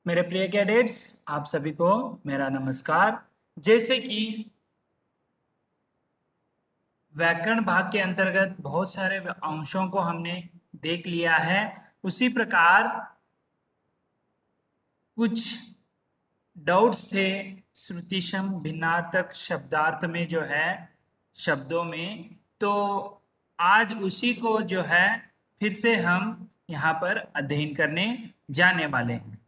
मेरे प्रिय कैडेट्स, आप सभी को मेरा नमस्कार। जैसे कि व्याकरण भाग के अंतर्गत बहुत सारे अंशों को हमने देख लिया है, उसी प्रकार कुछ डाउट्स थे श्रुतिशम भिन्नार्थक शब्दार्थ में, जो है शब्दों में। तो आज उसी को जो है फिर से हम यहाँ पर अध्ययन करने जाने वाले हैं।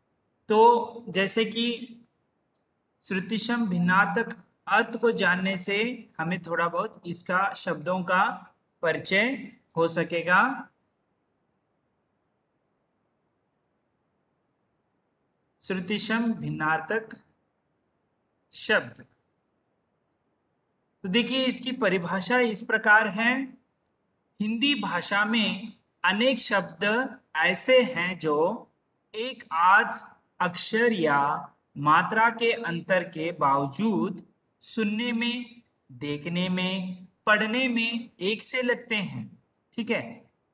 तो जैसे कि श्रुतिशम भिन्नार्थक अर्थ को जानने से हमें थोड़ा बहुत इसका शब्दों का परिचय हो सकेगा। श्रुतिशम भिन्नार्थक शब्द, तो देखिए इसकी परिभाषा इस प्रकार है। हिंदी भाषा में अनेक शब्द ऐसे हैं जो एक आध अक्षर या मात्रा के अंतर के बावजूद सुनने में, देखने में, पढ़ने में एक से लगते हैं। ठीक है,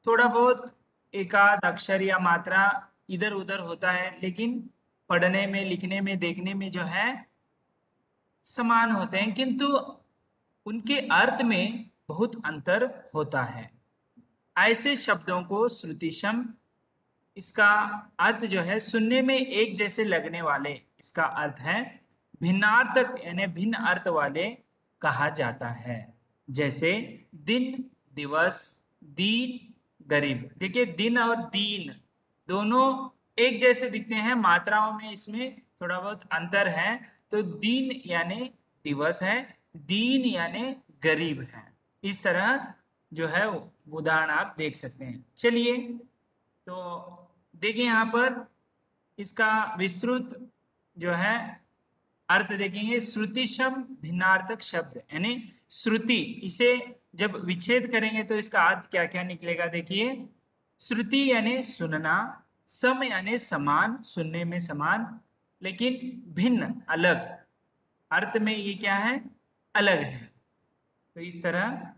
थोड़ा बहुत एक आध अक्षर या मात्रा इधर उधर होता है, लेकिन पढ़ने में, लिखने में, देखने में जो है समान होते हैं, किंतु उनके अर्थ में बहुत अंतर होता है। ऐसे शब्दों को श्रुतिशम, इसका अर्थ जो है सुनने में एक जैसे लगने वाले, इसका अर्थ है भिन्नार्थक यानी भिन्न अर्थ वाले कहा जाता है। जैसे दिन, दिवस, दीन, गरीब। देखिए दिन और दीन दोनों एक जैसे दिखते हैं, मात्राओं में इसमें थोड़ा बहुत अंतर है। तो दीन यानी दिवस है, दीन यानी गरीब है। इस तरह जो है उदाहरण आप देख सकते हैं। चलिए, तो देखिए यहाँ पर इसका विस्तृत जो है अर्थ देखेंगे। श्रुतिशम भिन्नार्थक शब्द यानी श्रुति, इसे जब विच्छेद करेंगे तो इसका अर्थ क्या क्या निकलेगा। देखिए, श्रुति यानी सुनना, सम यानी समान, सुनने में समान, लेकिन भिन्न अलग, अर्थ में ये क्या है, अलग है। तो इस तरह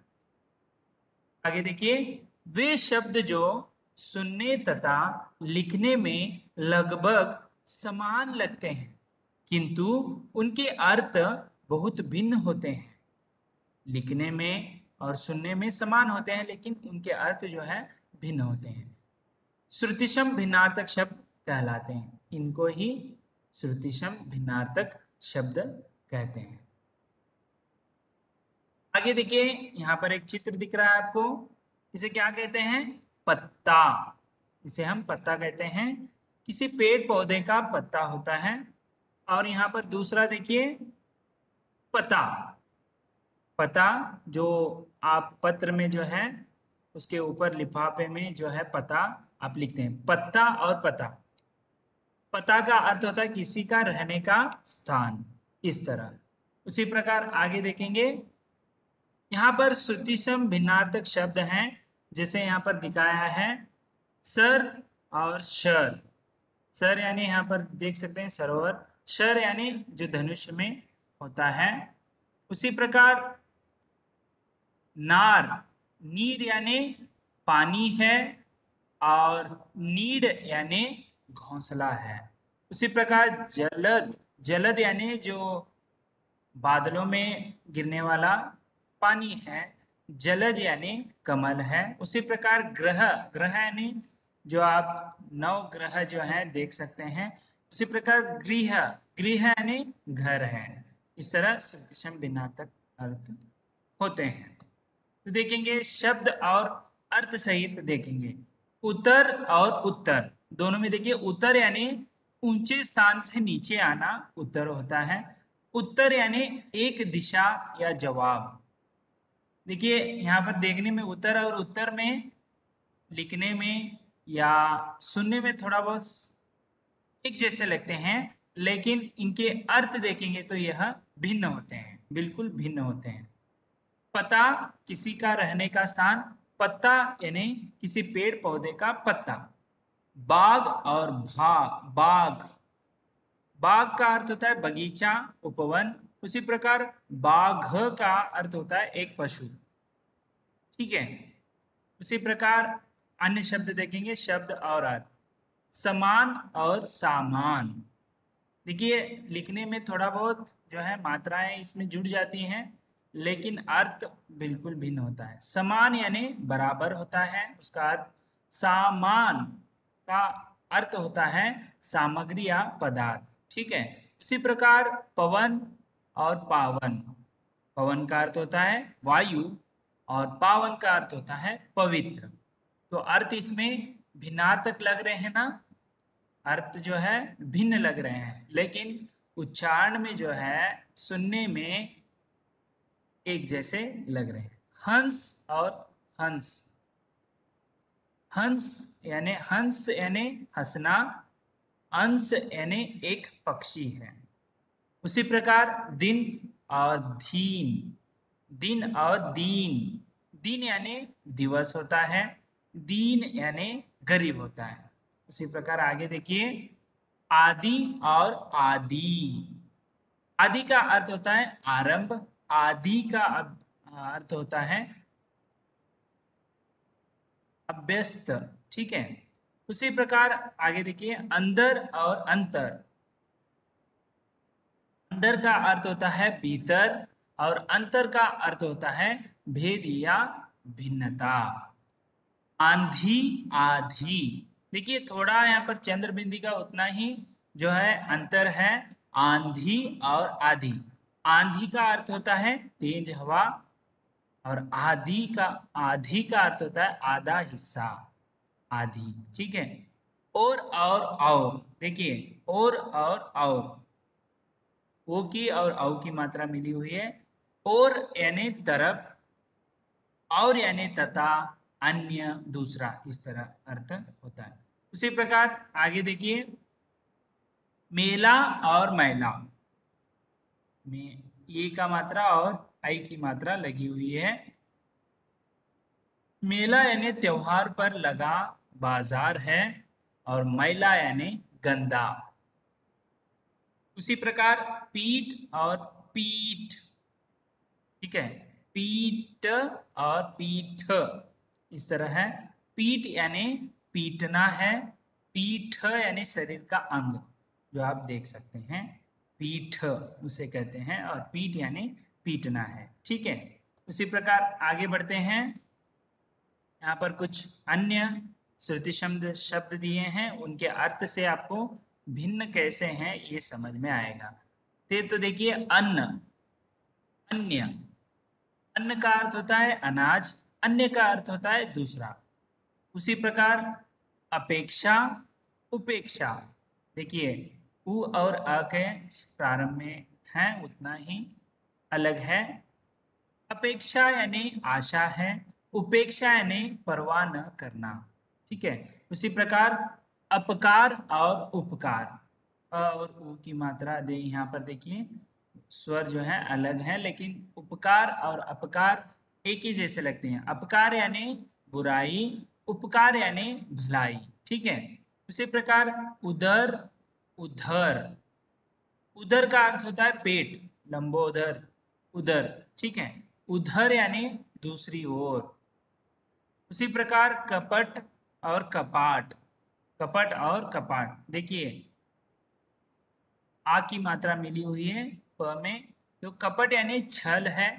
आगे देखिए, वे शब्द जो सुनने तथा लिखने में लगभग समान लगते हैं, किंतु उनके अर्थ बहुत भिन्न होते हैं। लिखने में और सुनने में समान होते हैं, लेकिन उनके अर्थ जो है भिन्न होते हैं। श्रुतिशम भिन्नार्थक शब्द कहलाते हैं। इनको ही श्रुतिशम भिन्नार्थक शब्द कहते हैं। आगे देखिए, यहाँ पर एक चित्र दिख रहा है आपको। इसे क्या कहते हैं, पत्ता। इसे हम पत्ता कहते हैं। किसी पेड़ पौधे का पत्ता होता है। और यहाँ पर दूसरा देखिए, पता। पता जो आप पत्र में जो है उसके ऊपर लिफाफे में जो है पता आप लिखते हैं, पत्ता और पता। पता का अर्थ होता है किसी का रहने का स्थान। इस तरह उसी प्रकार आगे देखेंगे, यहाँ पर श्रुतिशम भिन्नार्थक शब्द हैं, जैसे यहाँ पर दिखाया है सर और शर। सर यानी यहाँ पर देख सकते हैं सरोवर, शर यानी जो धनुष में होता है। उसी प्रकार नार, नीर यानी पानी है, और नीड यानी घोंसला है। उसी प्रकार जलद, जलद यानी जो बादलों में गिरने वाला पानी है। जलज यानी कमल है। उसी प्रकार ग्रह, ग्रह यानी जो आप नौ ग्रह जो हैं देख सकते हैं। उसी प्रकार गृह, गृह यानी घर है। इस तरह श्रुतिशम भिन्नार्थक अर्थ होते हैं। तो देखेंगे शब्द और अर्थ सहित देखेंगे। उत्तर और उत्तर दोनों में देखिए, उत्तर यानी ऊंचे स्थान से नीचे आना उत्तर होता है। उत्तर यानी एक दिशा या जवाब। देखिए यहाँ पर देखने में उत्तर और उत्तर में, लिखने में या सुनने में थोड़ा बहुत एक जैसे लगते हैं, लेकिन इनके अर्थ देखेंगे तो यह भिन्न होते हैं, बिल्कुल भिन्न होते हैं। पता किसी का रहने का स्थान, पत्ता यानी किसी पेड़ पौधे का पत्ता। बाग और बाग, बाग का अर्थ होता है बगीचा, उपवन। उसी प्रकार बाघ का अर्थ होता है एक पशु। ठीक है, उसी प्रकार अन्य शब्द देखेंगे, शब्द और अर्थ। समान और सामान, देखिए लिखने में थोड़ा बहुत जो है मात्राएं इसमें जुड़ जाती हैं, लेकिन अर्थ बिल्कुल भिन्न होता है। समान यानी बराबर होता है, उसका अर्थ। सामान का अर्थ होता है सामग्री या पदार्थ, ठीक है। उसी प्रकार पवन और पावन, पवन का अर्थ होता है वायु और पावन का अर्थ होता है पवित्र। तो अर्थ इसमें भिन्नार्थक लग रहे हैं ना, अर्थ जो है भिन्न लग रहे हैं, लेकिन उच्चारण में जो है सुनने में एक जैसे लग रहे हैं। हंस और हंस, हंस यानी हंसना, अंश यानी एक पक्षी है। उसी प्रकार दिन और दीन, दिन और दीन, दिन यानी दिवस होता है, दीन यानी गरीब होता है। उसी प्रकार आगे देखिए आदि और आदि, आदि का अर्थ होता है आरंभ, आदि का अर्थ होता है अभ्यस्त, ठीक है। उसी प्रकार आगे देखिए अंदर और अंतर, अंदर का अर्थ होता है भीतर और अंतर का अर्थ होता है भेद या भिन्नता। आंधी आधी, देखिए थोड़ा यहाँ पर चंद्र बिंदी का उतना ही जो है अंतर है, आंधी और आधी। आंधी का अर्थ होता है तेज हवा और आधी का अर्थ होता है आधा हिस्सा, आधी, ठीक है। और देखिए और ओ की और औ की मात्रा मिली हुई है। और यानी तरफ, और यानी तथा, अन्य, दूसरा, इस तरह अर्थ होता है। उसी प्रकार आगे देखिए मेला और मैला, में ये का मात्रा और आई की मात्रा लगी हुई है। मेला यानी त्योहार पर लगा बाजार है और मैला यानी गंदा। उसी प्रकार पीठ और पीठ, ठीक है, पीठ और पीठ इस तरह है। पीठ यानी पीटना है, पीठ यानी शरीर का अंग जो आप देख सकते हैं, पीठ उसे कहते हैं, और पीठ यानी पीटना है, ठीक है। उसी प्रकार आगे बढ़ते हैं। यहाँ पर कुछ अन्य श्रुति शब्द दिए हैं, उनके अर्थ से आपको भिन्न कैसे हैं ये समझ में आएगा। तो देखिए अन्न, अन्य, अन्न का अर्थ होता है अनाज, अन्य का अर्थ होता है दूसरा। उसी प्रकार अपेक्षा, उपेक्षा, देखिए उ और अ के प्रारंभ में है उतना ही अलग है। अपेक्षा यानी आशा है, उपेक्षा यानी परवाह न करना, ठीक है। उसी प्रकार अपकार और उपकार, अ और उ की मात्रा दे यहाँ पर देखिए स्वर जो है अलग है, लेकिन उपकार और अपकार एक ही जैसे लगते हैं। अपकार यानी बुराई, उपकार यानी भलाई, ठीक है। उसी प्रकार उदर, उधर, उदर का अर्थ होता है पेट, लंबोदर, उदर, ठीक है। उधर यानी दूसरी ओर। उसी प्रकार कपट और कपाट, कपट और कपाट, देखिए आ की मात्रा मिली हुई है प में, तो कपट यानी छल है,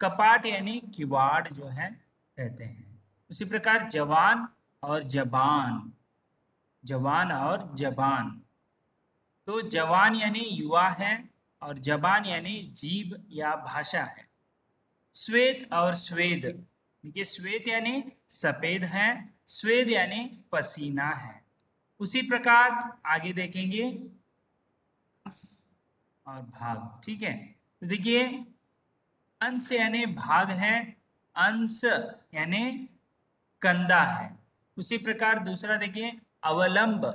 कपाट यानी किवाड़ जो है कहते हैं। उसी प्रकार जवान और जबान, जवान और जबान, तो जवान यानी युवा है और जबान यानी जीभ या भाषा है। श्वेत और स्वेद, देखिए श्वेत यानी सफेद है, स्वेद यानी पसीना है। उसी प्रकार आगे देखेंगे अंश और भाग, ठीक है। तो देखिए अंश यानी भाग है, अंश यानी कंधा है। उसी प्रकार दूसरा देखिए अवलंब,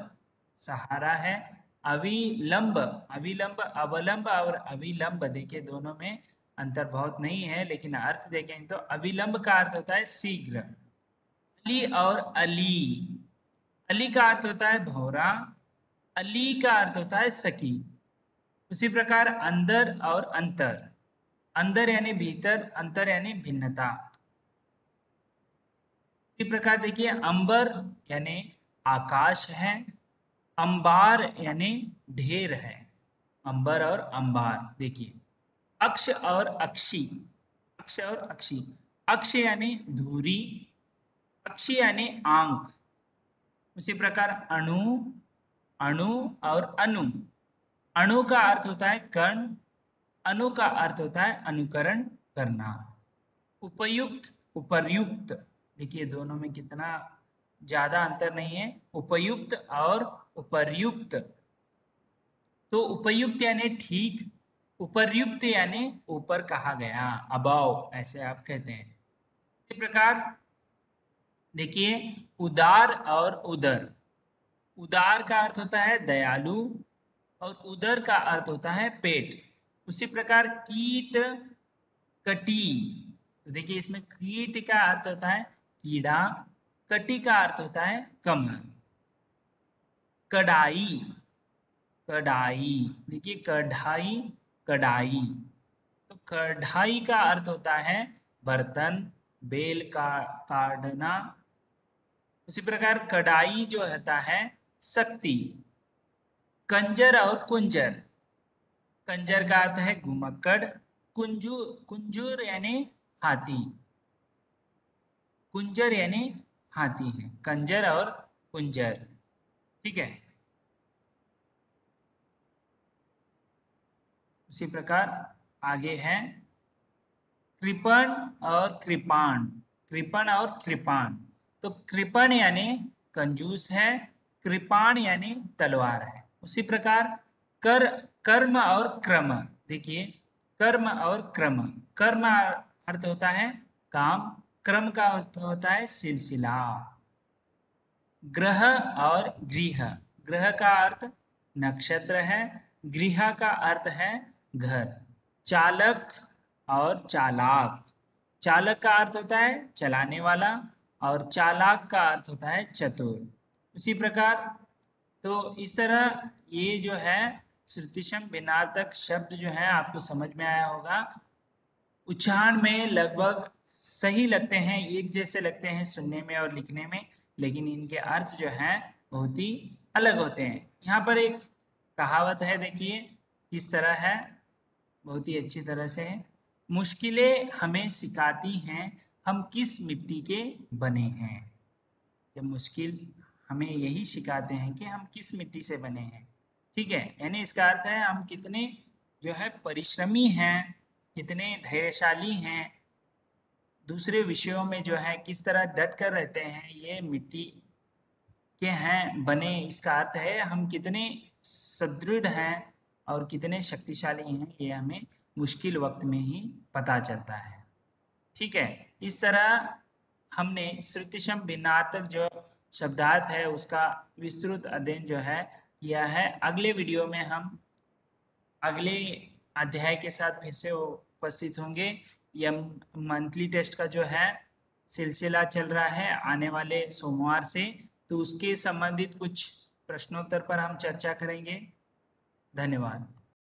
सहारा है। अविलंब, अविलंब, अवलंब और अविलंब, देखिए दोनों में अंतर बहुत नहीं है, लेकिन अर्थ देखें तो अविलंब का अर्थ होता है शीघ्र। अली और अली, अली का अर्थ होता है भौरा, अली का अर्थ होता है सखी। उसी प्रकार अंदर और अंतर, अंदर यानी भीतर, अंतर यानी भिन्नता। इसी प्रकार देखिए अंबर यानी आकाश है, अंबार यानी ढेर है। अंबर और अंबार। देखिए अक्ष और अक्षी, अक्ष और अक्षी, अक्ष यानी धुरी, अक्षी यानी आंख। उसी प्रकार अणु, अणु और अनु, अणु का अर्थ होता है कण, अनु का अर्थ होता है अनुकरण करना। उपयुक्त, उपर्युक्त, देखिए दोनों में कितना ज्यादा अंतर नहीं है, उपयुक्त और उपर्युक्त। तो उपयुक्त यानी ठीक, उपर्युक्त यानी ऊपर कहा गया, अबाव, ऐसे आप कहते हैं। इसी प्रकार देखिए उदार और उदर, उदार का अर्थ होता है दयालु और उदर का अर्थ होता है पेट। उसी प्रकार कीट, कटी, तो देखिए इसमें कीट का अर्थ होता है कीड़ा, कटी का अर्थ होता है कमर। कढ़ाई, कढ़ाई, देखिए कढ़ाई, कढ़ाई, तो कढ़ाई का अर्थ होता है बर्तन, बेल का काटना। उसी प्रकार कढ़ाई जो होता है शक्ति। कंजर और कुंजर, कंजर का अर्थ है घुमक्कड़, कुंजूर यानी हाथी, कुंजर यानी हाथी है, कंजर और कुंजर। ठीक है, उसी प्रकार आगे है कृपण और कृपाण, कृपण और कृपाण। तो कृपण यानी कंजूस है, कृपाण यानी तलवार है। उसी प्रकार कर, कर्म और क्रम, देखिए कर्म और क्रम, कर्म अर्थ होता है काम, क्रम का अर्थ होता है सिलसिला। ग्रह और गृह, ग्रह का अर्थ नक्षत्र है, गृह का अर्थ है घर। चालक और चालाक, चालक का अर्थ होता है चलाने वाला और चालाक का अर्थ होता है चतुर। उसी प्रकार तो इस तरह ये जो है श्रुतिशम भिन्नार्थक शब्द जो है आपको समझ में आया होगा। उच्चारण में लगभग सही लगते हैं, एक जैसे लगते हैं सुनने में और लिखने में, लेकिन इनके अर्थ जो हैं बहुत ही अलग होते हैं। यहाँ पर एक कहावत है, देखिए किस तरह है, बहुत ही अच्छी तरह से है। मुश्किलें हमें सिखाती हैं हम किस मिट्टी के बने हैं। जब मुश्किल हमें यही सिखाते हैं कि हम किस मिट्टी से बने हैं। ठीक है, यानी इसका अर्थ है हम कितने जो है परिश्रमी हैं, कितने धैर्यशाली हैं, दूसरे विषयों में जो है किस तरह डट कर रहते हैं, ये मिट्टी के हैं बने। इसका अर्थ है हम कितने सुदृढ़ हैं और कितने शक्तिशाली हैं, ये हमें मुश्किल वक्त में ही पता चलता है। ठीक है, इस तरह हमने श्रुतिशम भिन्नार्थक जो शब्दार्थ है उसका विस्तृत अध्ययन जो है किया है। अगले वीडियो में हम अगले अध्याय के साथ फिर से उपस्थित होंगे। यह मंथली टेस्ट का जो है सिलसिला चल रहा है आने वाले सोमवार से, तो उसके संबंधित कुछ प्रश्नोत्तर पर हम चर्चा करेंगे। धन्यवाद।